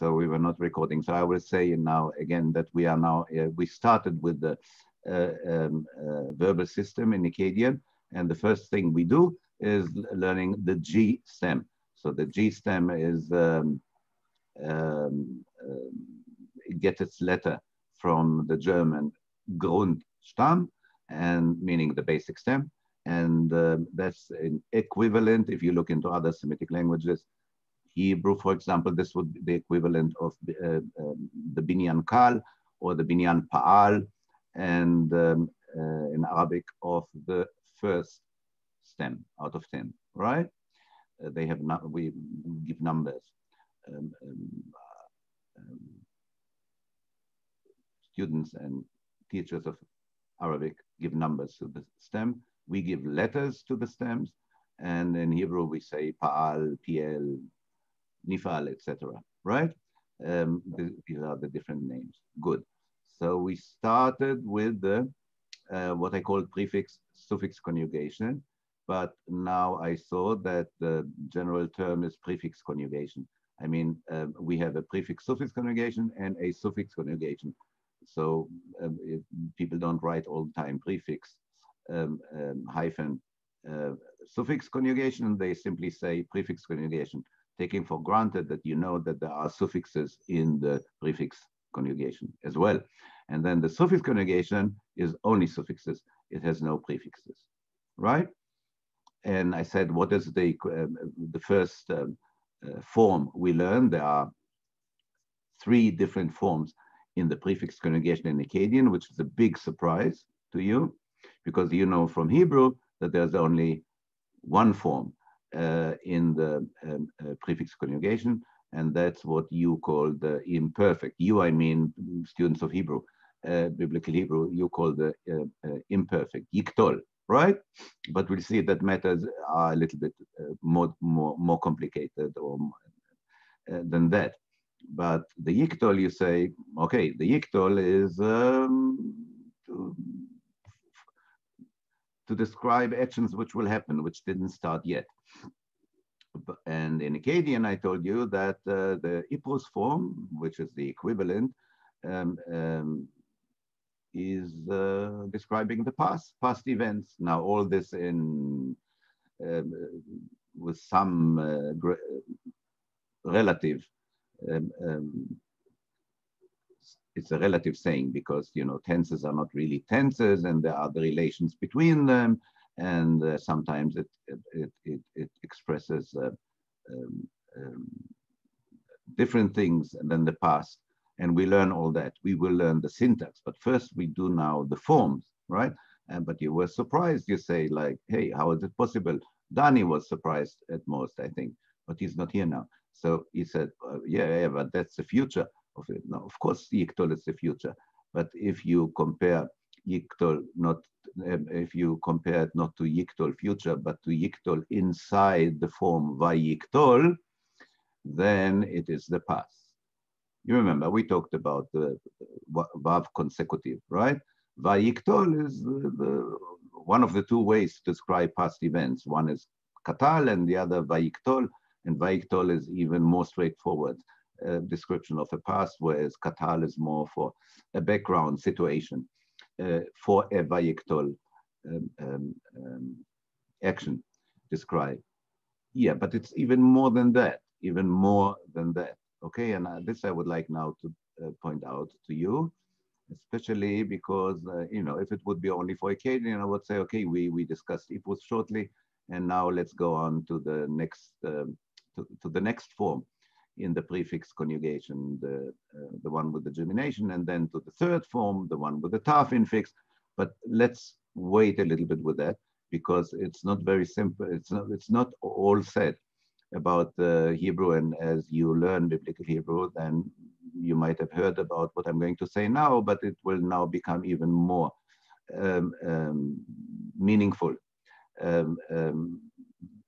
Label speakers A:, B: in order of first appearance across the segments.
A: so we were not recording. So I will say now again that we are now, we started with the verbal system in Akkadian, and the first thing we do is learning the G stem. So the G stem is, it gets its letter from the German Grundstamm, and meaning the basic stem. And that's an equivalent, if you look into other Semitic languages, Hebrew, for example, this would be the equivalent of the Binyan Kal or the Binyan Pa'al, and in Arabic of the first stem out of 10, right? They have not, we give numbers. Students and teachers of Arabic give numbers to the stem. We give letters to the stems, and in Hebrew we say Pa'al, Piel, Nifal, etc. Right? These are the different names. Good. So we started with the what I call prefix-suffix conjugation, but now I saw that the general term is prefix conjugation. I mean, we have a prefix-suffix conjugation and a suffix conjugation. So people don't write all the time prefix hyphen suffix conjugation. They simply say prefix conjugation, taking for granted that you know that there are suffixes in the prefix conjugation as well. And then the suffix conjugation is only suffixes. It has no prefixes, right? And I said, what is the first form we learned? There are 3 different forms in the prefix conjugation in Akkadian, which is a big surprise to you, because you know from Hebrew that there's only 1 form in the prefix conjugation, and that's what you call the imperfect. You, I mean students of Hebrew, biblical Hebrew, you call the imperfect, yiktol, right? But we'll see that matters are a little bit more complicated or than that. But the yiktol, you say, okay, the yiktol is to describe actions which will happen, which didn't start yet. And in Akkadian, I told you that the Iprus form, which is the equivalent, is describing the past events. Now, all this in with some relative. It's a relative saying because, you know, tenses are not really tenses, and there are the relations between them, and sometimes it expresses different things than the past, and we learn all that. We will learn the syntax, but first we do now the forms, right? But you were surprised. You say like, hey, how is it possible? Dani was surprised at most, I think, but he's not here now. So he said, yeah, but that's the future of it. Now, of course, yiktol is the future, but if you compare yiktol, if you compare it not to yiktol future, but to yiktol inside the form vayiktol, then it is the past. You remember we talked about the vav consecutive, right? Vayiktol is one of the 2 ways to describe past events. One is katal and the other vayiktol. And vayiktol is even more straightforward description of the past, whereas katal is more for a background situation for a vayiktol action described. Yeah, but it's even more than that, Okay, and this I would like now to point out to you, especially because, you know, if it would be only for Akkadian, I would say, okay, we discussed Iprus shortly, and now let's go on to the next to the next form in the prefix conjugation, the one with the gemination, and then to the 3rd form, the one with the taf infix. But let's wait a little bit with that, because it's not very simple. It's not all said about the Hebrew, and as you learn biblical Hebrew, then you might have heard about what I'm going to say now, but it will now become even more meaningful.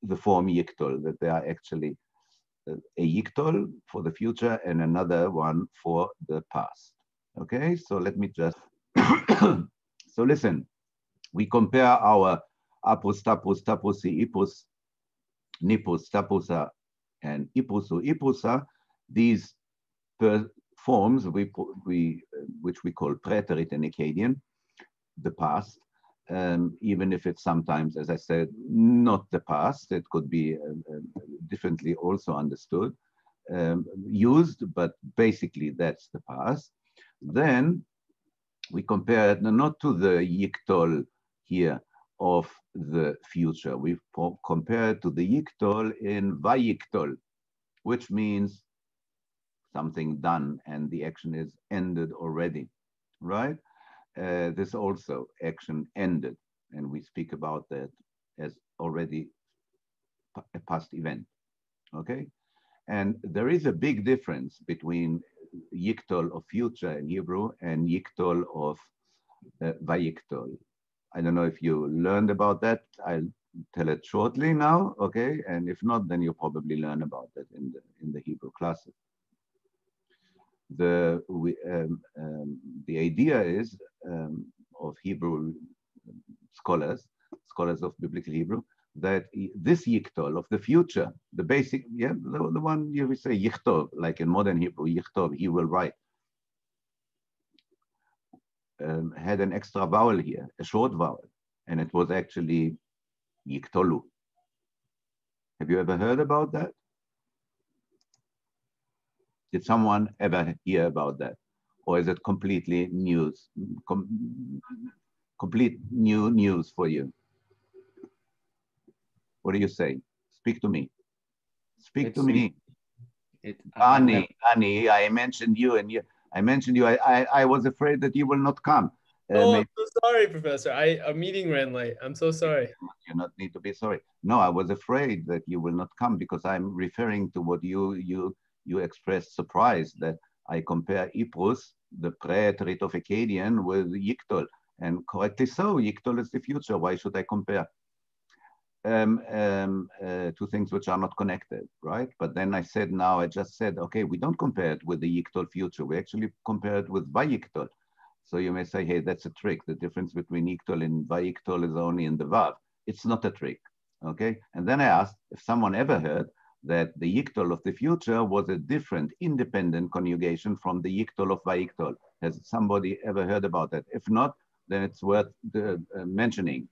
A: The form yiktol, that they are actually a yiktol for the future and another one for the past. Okay, so let me just, so listen, we compare our apus, tapus, tapusi, ipus, nipus, tapusa, and ipusu, ipusa. These forms which we call preterite and Akkadian, the past, even if it's sometimes, as I said, not the past. It could be differently also understood, used, but basically that's the past. Then we compare it not to the yiktol here of the future. We compare it to the yiktol in vayiktol, which means something done and the action is ended already, right? This also action ended, and we speak about that as already a past event, okay? And there is a big difference between yiktol of future in Hebrew and yiktol of vayiktol. I don't know if you learned about that. I'll tell it shortly now, okay? And if not, then you'll probably learn about that in the Hebrew classes. The idea is of Hebrew scholars of biblical Hebrew, that this yiktol of the future, the basic, the one you will say yichtov, like in modern Hebrew, yichtov, he will write, had an extra vowel here, a short vowel, and it was actually yiktolu. Have you ever heard about that? Did someone ever hear about that? Or is it completely news, complete new news for you? What do you say? Speak to me. Speak to me. Ani, I mentioned you, and I mentioned you. I was afraid that you will not come.
B: Oh, I'm so sorry, Professor. A meeting ran late. I'm so sorry.
A: You not need to be sorry. No, I was afraid that you will not come because I'm referring to what you expressed surprise that I compare Iprus, the preterite of Akkadian, with Yiktol. And correctly so, Yiktol is the future. Why should I compare two things which are not connected, right? But then I just said, okay, we don't compare it with the Yiktol future. We actually compare it with Vayiktol. So you may say, hey, that's a trick. The difference between Yiktol and Vayiktol is only in the Vav. It's not a trick, okay? And then I asked if someone ever heard that the Yiktol of the future was a different, independent conjugation from the Yiktol of Vayiktol. Has somebody ever heard about that? If not, then it's worth mentioning.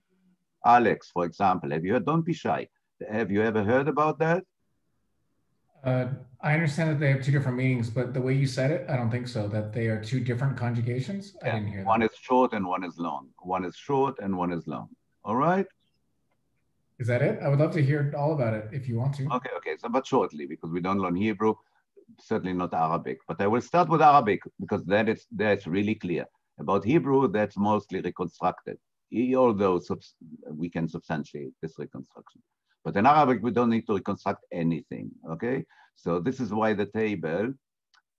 A: Alex, for example, have you heard? Don't be shy. Have you ever heard about that?
C: I understand that they have two different meanings, but the way you said it, I don't think so, that they are two different conjugations. Yeah. I didn't hear that.
A: One is short and one is long. One is short and one is long. All right?
C: Is that it? I would love to hear all about it if you want to.
A: Okay. So, but shortly, because we don't learn Hebrew, certainly not Arabic. But I will start with Arabic because that's really clear. About Hebrew, that's mostly reconstructed, although we can substantiate this reconstruction. But in Arabic, we don't need to reconstruct anything, okay? So this is why the table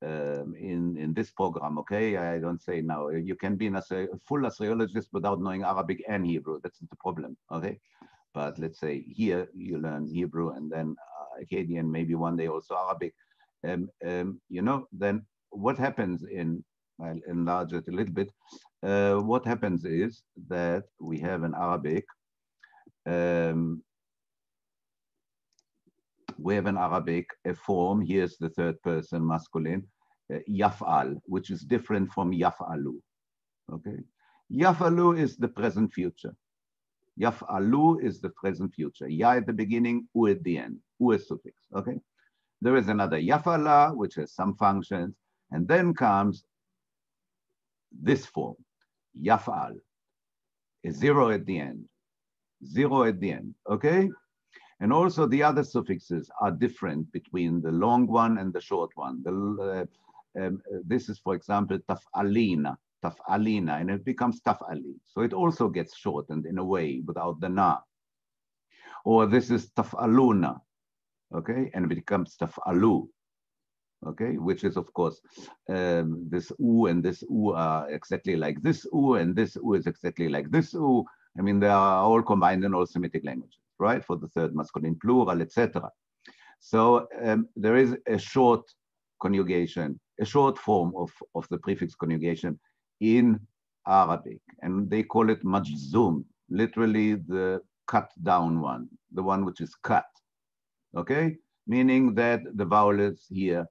A: in this program, okay? I don't say now, you can be a full Assyriologist without knowing Arabic and Hebrew. That's the problem, okay? But let's say here you learn Hebrew and then Akkadian, maybe one day also Arabic. Then what happens I'll enlarge it a little bit. What happens is that we have in Arabic, a form, here's the third person masculine, yaf'al, which is different from yaf'alu, okay? Yaf'alu is the present future. Yaf'alu is the present future. Ya at the beginning, u at the end, u is suffix, okay? There is another yaf'ala, which has some functions, and then comes this form, yaf'al, a zero at the end, okay? And also the other suffixes are different between the long one and the short one. This is, for example, taf'alina, and it becomes taf'ali. So it also gets shortened in a way without the na. Or this is taf'aluna, okay? And it becomes taf'alu, okay? Which is, of course, this u and this u are exactly like this u, and this u is exactly like this u. I mean, they are all combined in all Semitic languages, right? For the third masculine plural, etc. So there is a short conjugation, a short form of the prefix conjugation in Arabic, and they call it majzum, literally the cut down one, the one which is cut, okay? Meaning that the vowels here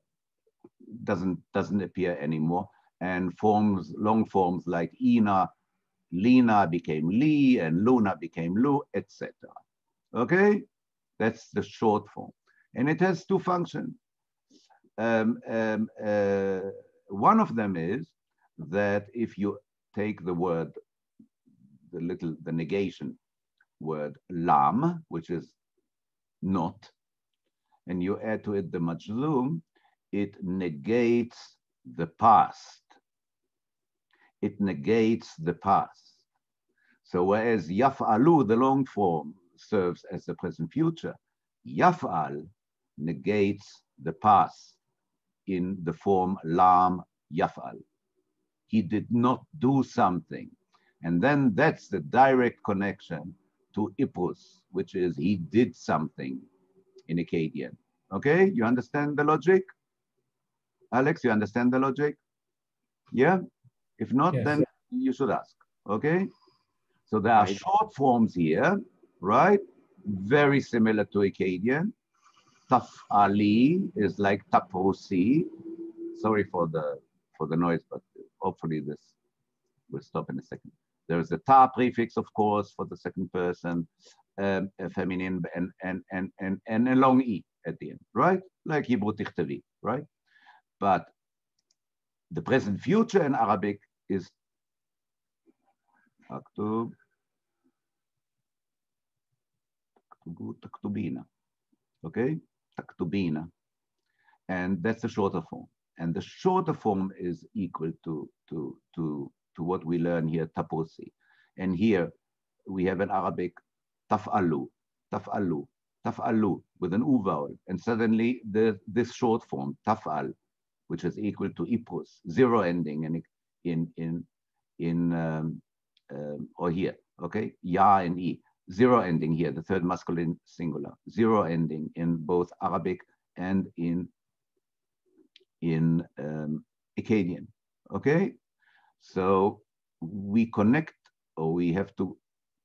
A: doesn't appear anymore, and forms, long forms like Ina, Lina became Li, and Luna became Lu, etc. Okay, that's the short form, and it has two functions. One of them is that if you take the word, the negation word lam, which is not, and you add to it the majzum, it negates the past. It negates the past. So whereas yaf'alu, the long form, serves as the present future, yaf'al negates the past in the form lam yaf'al. He did not do something. And then that's the direct connection to Iprus, which is he did something in Akkadian. Okay, you understand the logic? Alex, you understand the logic? Yeah? If not,
C: Yes.
A: then you should ask. Okay? So there are short forms here, right? Very similar to Akkadian. Taf Ali is like Taposi. Sorry for the noise, but hopefully this will stop in a second. There is a ta prefix, of course, for the second person, a feminine, and a long e at the end, right? Like Hebrew Tichtavi, right? But the present future in Arabic is taktubina, okay? Taktubina. And that's the shorter form. And the shorter form is equal to what we learn here, taposi. And here we have in Arabic taf'alu, taf'alu, taf'alu with an u vowel. And suddenly this short form, taf'al, which is equal to iprus, zero ending or here, okay? Ya and e, zero ending here, the third masculine singular, zero ending in both Arabic and in Akkadian, okay? So we connect, or we have to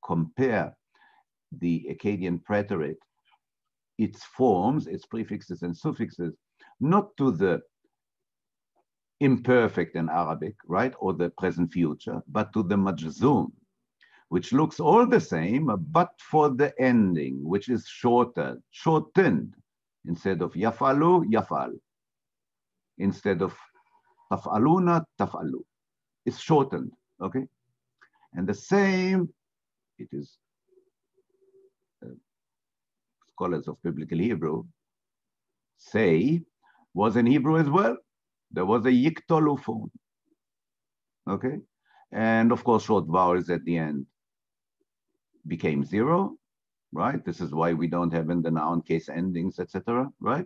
A: compare the Akkadian preterite, its forms, its prefixes and suffixes, not to the imperfect in Arabic, right, or the present future, but to the majzum, which looks all the same, but for the ending, which is shorter, shortened. Instead of yafalu, yafal. Instead of taf'aluna, taf'alu. It's shortened, okay? And the same, it is scholars of biblical Hebrew say, was in Hebrew as well. There was a yiktolu form, okay? And of course, short vowels at the end became zero, right? This is why we don't have in the noun case endings, etc., right?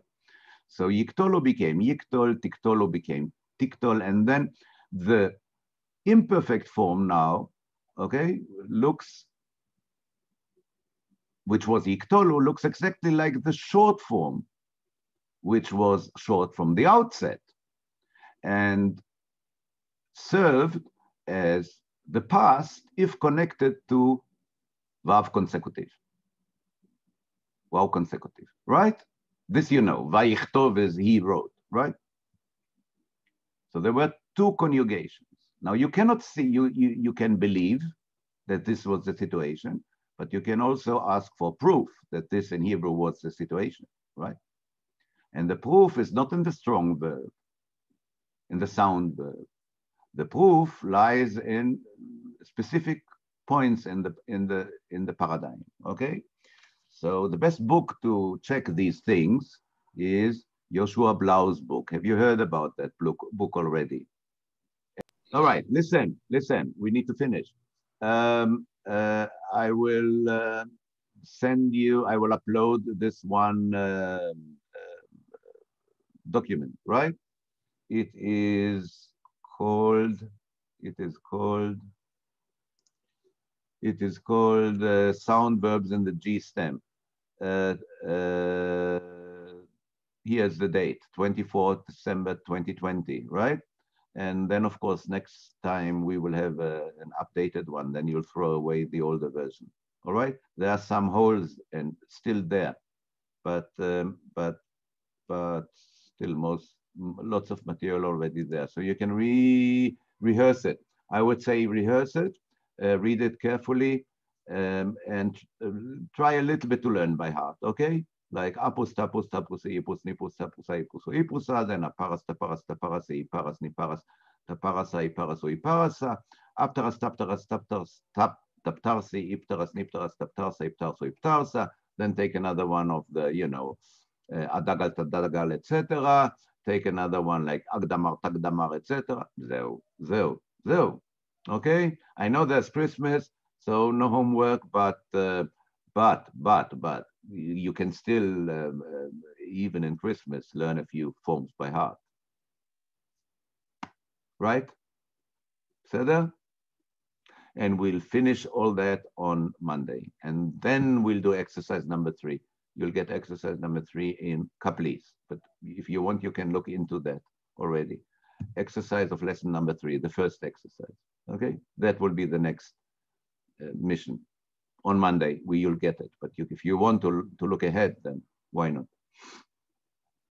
A: So yiktolu became yiktol, tiktolu became tiktol, and then the imperfect form now, okay, looks, which was yiktolu, looks exactly like the short form, which was short from the outset, and served as the past if connected to vav consecutive. Wow, consecutive, right? This you know, vayichtov is he wrote, right? So there were two conjugations. Now you cannot see, you can believe that this was the situation, but you can also ask for proof that this in Hebrew was the situation, right? And the proof is not in the strong verb, in the sound verb. The proof lies in specific points in the paradigm, okay? So the best book to check these things is Joshua Blau's book. Have you heard about that book already? All right, listen, we need to finish. I will send you, I will upload this one document, right? It is called sound verbs in the G stem. Here's the date, 24th December 2020, right? And then, of course, next time we will have an updated one. Then you'll throw away the older version. All right? There are some holes and still there, but still lots of material already there. So you can rehearse it. I would say rehearse it, read it carefully, and try a little bit to learn by heart, okay? Like apus, tapus, tapus, ipus, nipus, tapus, ipus, ipusa, then aparas, taparas, taparas, iparas, niparas, taparasa, iparas, iparasa, aptaras, taptaras, taptaras, taptarsi, iptaras, niptaras, taptarsa, iptarso, iptarsa, then take another one of the, you know, adagal, tadagal, etc. Take another one like agdamar, tagdamar, etc. Zeu. Okay? I know there's Christmas, so no homework, but you can still, even in Christmas, learn a few forms by heart. Right? Seder? And we'll finish all that on Monday. And then we'll do exercise number 3. You'll get exercise number 3 in Kaplis. But if you want, you can look into that already. Exercise of lesson number 3, the first exercise. Okay? That will be the next mission. On Monday, you'll get it. But if you want to look ahead, then why not?